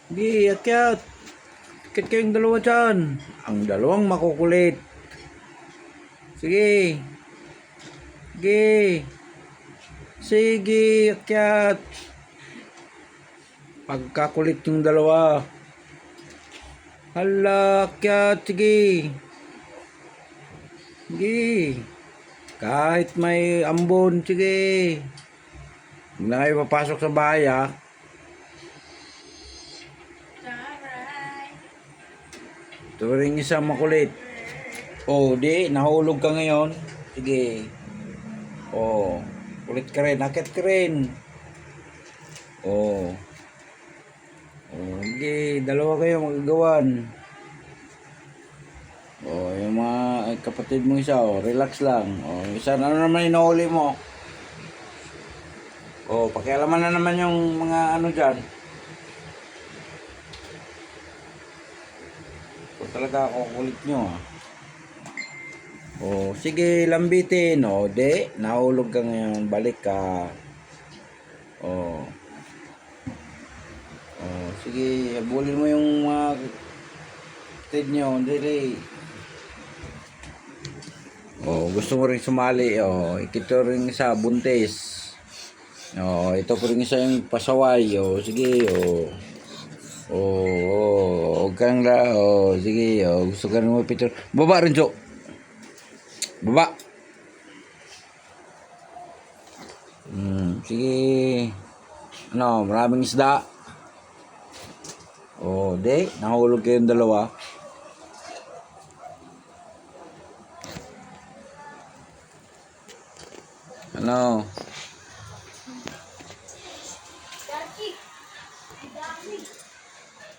Sige, akyat. Akyat kayong dalawa dyan. Ang dalawang makukulit. Sige. Sige. Sige, akyat. Pagkakulit yung dalawa. Hala, akyat. Sige. Sige. Kahit may ambon, sige. Huwag na kayo papasok sa bahay, ha. Ito rin isang makulit. Oh, di, nahulog ka ngayon. Sige. Oh, kulit ka rin. Akit ka rin. Oh. Oh, sige. Dalawa kayo magagawan. Oh, yung mga kapatid mo isa, oh, relax lang. Oh, isa, ano naman yung nahuli mo? Oh, pakialaman na naman yung mga ano dyan. So, talaga ako kulit nyo, ah. Oh, sige, lambitin. Oh, de, nahulog ka ngayon. Balik ka. Oh. Oh, sige, habulin mo yung mga kapatid nyo. Dili. Oh, gusto mo rin sumali. Oh, ito rin isa, buntis. Oh, ito po rin isa yung pasaway. Oh, sige. Oh. Oh, huwag kang la. Oh, sige. Oh, gusto ka rin mapito. Baba rin, so. Baba. Sige. Ano, maraming isda. Oh, de, nahulog kayong dalawa. Ano?